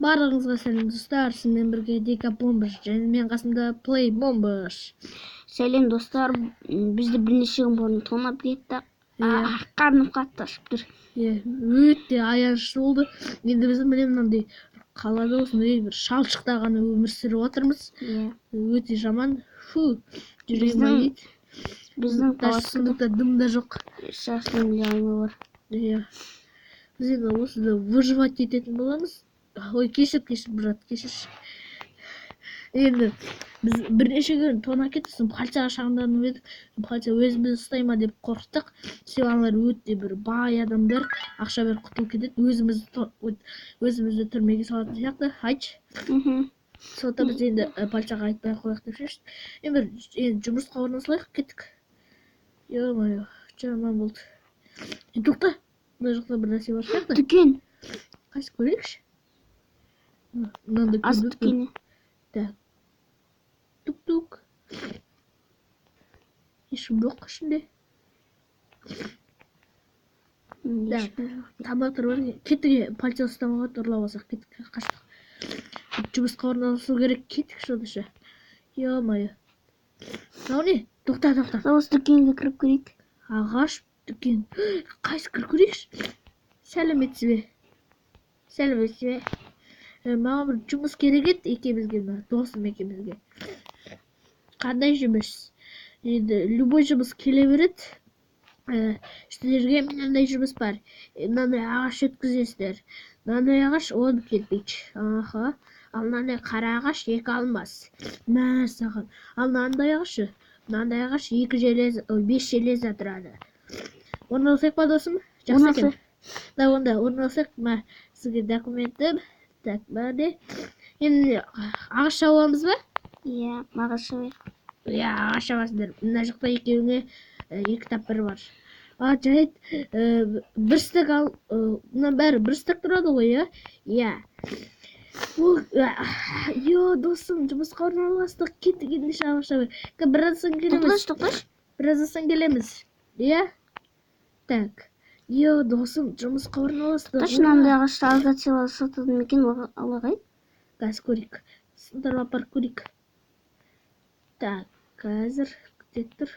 Барлығыңызға сәлем достар, сізбен бірге Декабомбыш және мен қасымда Плейбомбыш. Сәлем достар, бізді бірнеше күн бұрын тонап кетті. Қарным қатты ашып тұр. Өте аянышты болды. Енді біз мынандай қалада осындай бір шалшықта ғана өмір сүріп отырмыз. Өте жаман. Жүрегім айниды. Біздің палаткада дым да жоқ. Шашылым жағыма бар. Біз енді осында выживать ететін боламыз. Ой, кешір, брат, кешірші. Енді біз бірнеше күн тонап кеттік, полицияға шағымданып едік. Полиция өзімізді ұстай ма деп қорықтық. Аналар өте бір бай адамдар, ақша беріп құтылып кетеді. Өзімізді түрмеге салатын сияқты. Айтшы. Сондықтан біз енді полицияға айтпай қояйық деп шештік. Енді жұмысқа орналасайық, кеттік. Ё-моё, жаман болды. Тоқта, мына жақта бір нәрсе бар сияқты. Дүкен. Қайсы көрейікші? Ас дүкені. Так. Тук-тук. Ешкім жоқ ішінде. Тамақтар бар. Кеттік, полиция ұстамаға ұрлап алсақ, кеттік, қаштық. Жұмысқа орналасу керек, кеттік шонышы. Ё-моё. Мынау не? Тоқта. Осы дүкенге кіріп көрейік. Ағаш дүкен. Қайсы кіріп көрейікші? Сәлеметсіз бе? Сәлеметсіз бе? Маған бір жұмыс керек еді екеумізге, досым екеумізге. Қандай жұмыс? Енді любой жұмыс келе береді. Сіздерге мынандай жұмыс бар. Мынандай ағаш өткізесіздер. Мынандай ағаш 10 кирпич. Ал мынандай қара ағаш 2 алмас. Мә саған. Ал мынандай ағашы? Мынандай ағаш 5 железа тұрады. Орналасайық па досым? Жақсы екен. Онда орналасайық. Сізге документім. Так, бәде. Енді ағаш шауамыз ба? Ағаш шауайық. Ағаш шауасыңдар. Мына жақта екеуіңе 2 таппыр бар. Жайт, бір стік ал, мұнан бәрі бір стік тұрады ғой, досым, жұмысқа орналастық, кеттік ендеше ағаш шауайық. Біраздан келеміз. Біраздан келеміз. Так. Досым, жұмысқа орналастық. Ташынамды ағашты алгатсила сатылды мекен алағай? Қазір көрейік. Сындарға апарып көрейік. Так, қазір күтет тұр.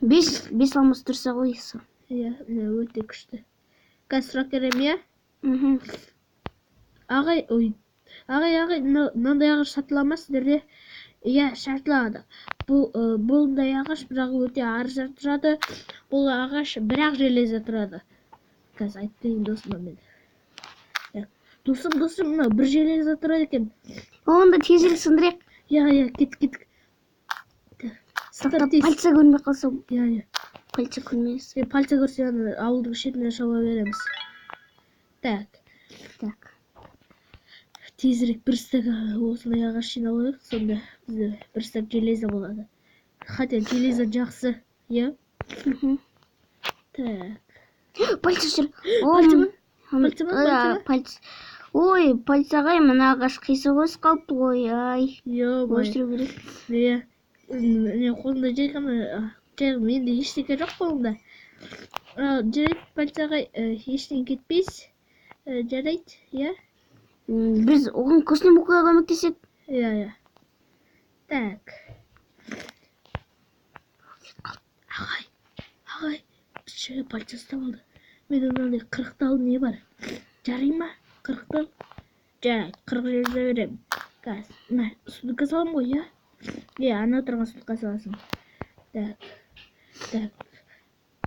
5 алмас тұрса қойысы. Өте күшті. Қазір сұрақ керем, Ағай, мынандай ағаш сатыламас сіздерде? Шартылады. Бұлдай ағаш бірақ өте арзан тұрады. Бұл ағаш бірақ железа тұрады. Қазір айтайын досыма мен. Досым, мынау бір железа тұрады екен. Онда тезірек сындырайық. Кеттік. Сақтап, полиция көрмей қалса. Полиция көрмейсіз. Полиция көрсе, ауылдың шетіне шауа береміз. Так. Тезірек бір стік осындай ағаш жиналайық, сонда бізде бір стік железа болады. Хотя железа жақсы, Так. Полиция жүр. Полиция. Ой, полицияға мына ағаш қисы қойсы қалыпты ғой, ай. Өшіру керек. Қолында жай ғана, менде ештеңе жоқ қолында. Жарайды, полицияға ештеңе кетпейсіз. Жарайды, Біз оған көсінен оқуға көмектесек. Так. Ағай, бізше полиция ұстап алды. Мен ондай 40 тал не бар? Жарай ма? 40 тал? Жарайды, 40 железа берем. Қазір, сундыққа салам ғой, ана тұрған сундыққа саласың. Так.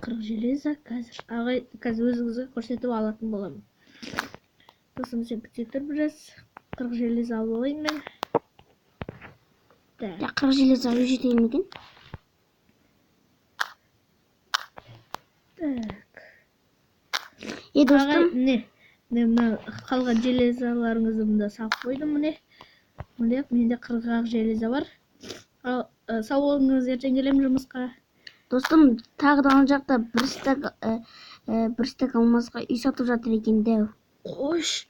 40 железа, қазір. Ағай, қазір өзіңізге көрсетіп алатын боламын. Досым, сен күтет тұр біраз. 40 железа алып алайын мен. 40 железа жетейін екен. Так. Достым. Қалған железаларыңызды мұнда салып қойдым, менде 40 железа бар. Сау болыңыз, ертең келем жұмысқа. Достым, тағы да жақта бір стек алмасқа үй сатып жатыр екен дәу. Қош,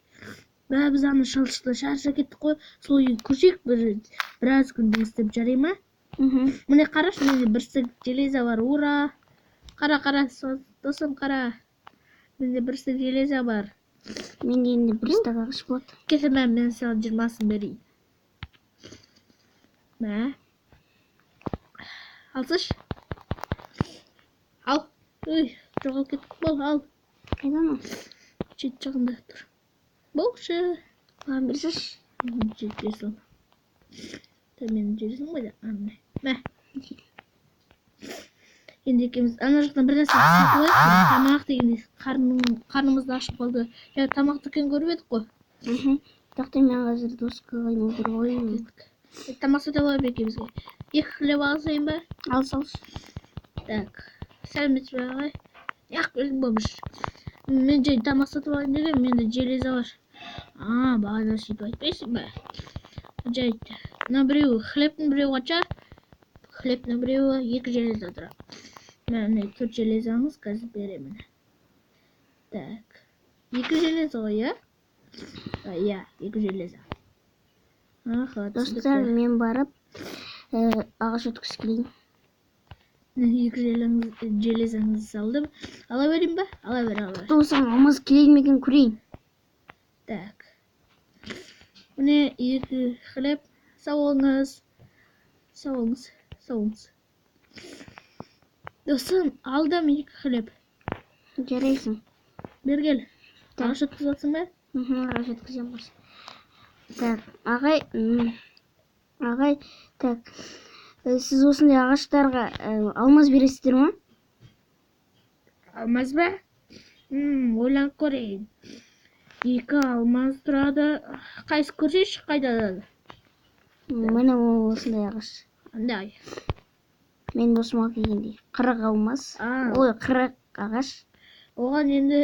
біз аны шалшықты шарша кеттік қой, сол үйін көшек біраз күнде істеп жарай ма? Міне қараш, менде бір стек железа бар, ура! Қара, досым, қара. Менде бір стек железа бар. Менде енді бір стак ақш болады. Кетемін, мен саған 20-сын берейін. Мә. Алсыш. Ал. Ой, жоғалып кеттік бол, ал. Қайдан ол? Шет жағында тұр. Болшы. Маған берсеш. Жетесің. Мен жересің ғой да. Мә. Енді екеуміз ана жақтан бір нәрсе сатып алайық. Тамақ дегенде қарнымызды ашып қалды. Тамақ дүкен көріп едік қой. Тоқтай, мен қазір досқа айналдырып қояйын. Тамақ сатып алайық екеумізге. 2 хлеб алсайын ба? Алсаңыз. Так. Сәлеметсіз бе ағай? Яқ белдің болмыш. Мен жай тамақ сатып алайын деген, менде железа бар. Бағана сөйтіп айтпайсың ба? Жайды. Мына біреуі хлебтің, біреуі қанша? Хлебтің біреуі 2 железа тұрады. Міне 4 железаңыз қазір беремін. Так. 2 железа ғой, иә? Иә, 2 железа. Достар, мен барып ағаш өткісі келейін. 2 железаңызды салдым. Ала берейін ба? Ала бер. Достар, алмаз келейін мекен көрейін. Так. Міне 2 хлеб. Сау болыңыз. Достым, алдым 2 хлеб. Жарайсың. Бер кел. Ағаш өткізіп ба? Ағаш өткізем бас. Так, ағай, так, сіз осындай ағаштарға алмаз бересіздер ма? Алмаз ба? Ойланып көрейін. 2 алмаз тұрады. Қайсы көрсейші, қайда? Міне осындай ағаш. Андай. Мен досыма келгендей. 40 алмаз. Ой, 40 ағаш. Оған енді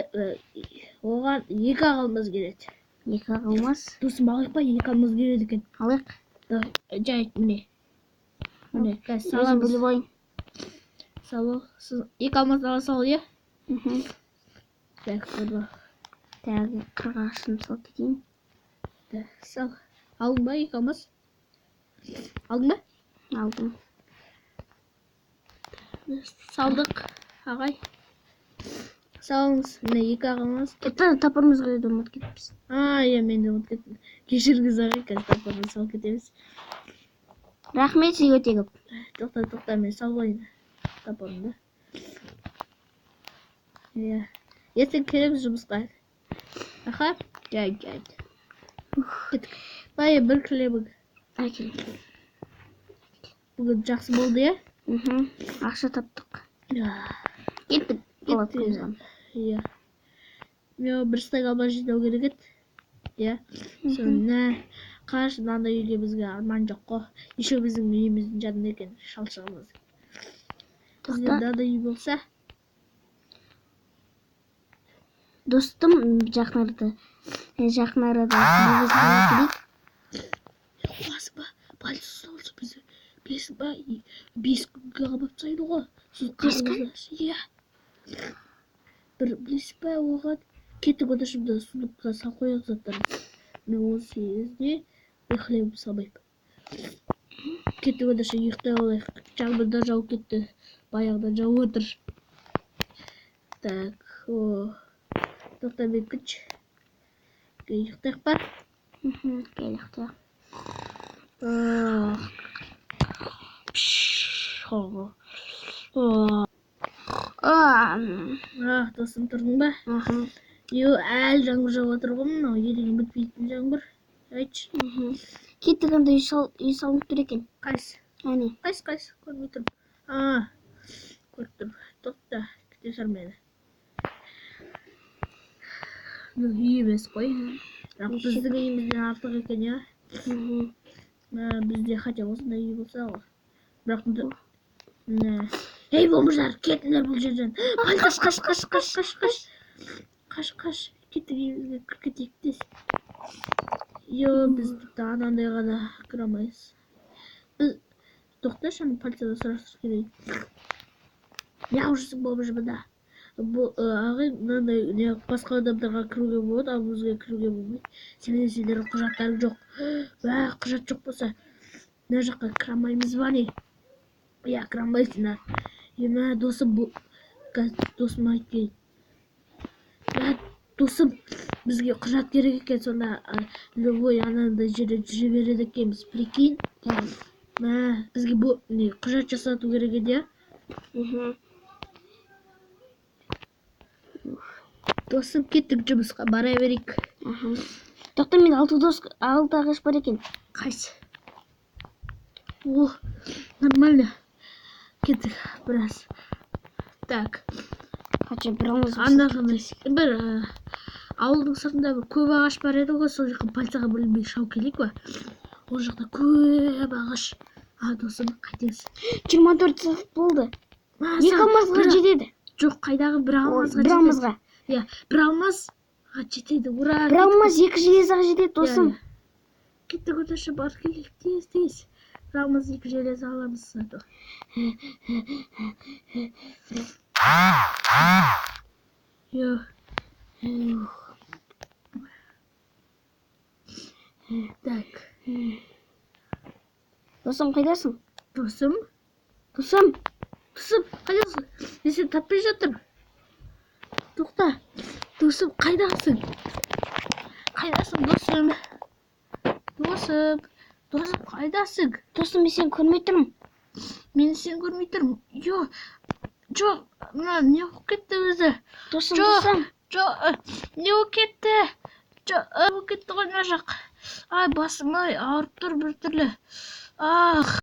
2 алмаз келеді. 2 алмаз. Досым алайық па, 2 алмаз келеді екен. Алайық. Жайт, міне. Міне, қазір Өзім саламыз. біліп ойын. Салу. 2 алмаз ала сал, е? Так, burada. Тәгі 40 ағашын сал кетейін. Сал. Алдың ба 2 алмаз? Алдың ба? Алдым. Салдық, ағай. Салыңыз. Міне 2 алмаз. Тапырымыз қайда ұмыт кетіппіз. Иә, мен де ұмыт кеттім. Кешіріңіз ағай, қазір тапырымыз сал кетеміз. Рахмет сізге өте көп. Тоқта, мен салғайын. Тапырымды. Иә. Ертең келеміз жұмысқа. Аха, жайды. Кеттік. Бай, 1 хлебің. Әкел. Бүгін жақсы болды, е? Ақша таптық. Кеттік. Иә. Мен 1 стак алмаз жинау керек еді. Иә. Соны қараш, мынандай үйге бізге арман жоқ қой. Еще біздің үйіміздің жанында екен, шалшығымыз. Бізде мынандай үй болса. Достым, жақын арада келейік. Қуасың ба? Полиция ұсталса бізді. Білесің ба? 5 күнге қамап тастайды ғой. 5 күн? Иә. Білесің ба, оған кетік одашымда сыныпқа сал қояқ заттар. Мен 18-де 1 хлеб салмайым. Кетік одашы ұйықтай олайық. Жаңбырда жауып кетті. Баяғыдан жауып отыр. Так, тоқта мен күш. Ұйықтайық ба? Кел ұйықтайық. Досым тұрдың ба? Әлі жаңбыр жауып отыр ғой, мынау елеген бітпейтін жаңбыр. Айтшы. Кеттік анда үй салынып тұр екен. Қайсы? Әне. Қайсы? Көрмей тұрмын. Көріп тұрмын. Тоқта, кете сар мені. Үй емес қой. Бірақ біздің үйімізден артық екен, я? Бізде хотя осындай үй болса ғой. Бірақ ей, болмыждар, кетіңдер бұл жерден. Қаш. Кеттік үйімізге кір кетейік дес. Біз анандайға да кіре алмайыз. Тоқташы, полицияда сұрастырып келейін. Неғып жүрсің болмыш мұнда? Ағай, мынандай басқа адамдарға кіруге болады, ал бізге кіруге болмайды. Сендердің құжаттарың жоқ. Құжат жоқ болса, мына жаққа кіре алмаймыз ба не? Иә, кіре алмайсыңдар. Досым айтып келейін. Досым, бізге құжат керек екен, сонда любой анандай жерде жүре береді екенбіз, прикинь. Мә, бізге бұл не құжат жасату керек еді, я? Досым, кеттік жұмысқа, бара берейік. Тоқта, мен 6 ағаш бар екен. Қайсы? О, нормально. Кеттік, біраз. Так. Қача бір алмыз Бір ауылдың сыртында бір көп ағаш бар еді ғой, сол жаққа полицияға бөлінбей шауып келейік па? Ол жақта көп ағаш. Досым, қайтесің? 24 сағат болды. 2 алмазға жетеді. Жоқ, қайдағы бір алмазға жетеді. Бір алмазға. Иә, бір алмазға жетеді. Ура! Бір алмаз 2 железаға жетеді, досым. Кеттік, өтірші бар келейік, тез. Бір алмаз 2 железа аламыз. Йо. Так. Досым, қайдасың? Досым, қайдасың? Мен сені таппай жатырмын. Тоқта. Досым, қайдасың? Досым? Досым, қайдасың? Досым, мен сені көрмей тұрмын. Мен сені көрмей тұрмын. Жоқ, не болып кетті өзі? Досым. Не болып кетті? Болып кетті ғой мына жақ. Ай, басым ауырып тұр бір түрлі.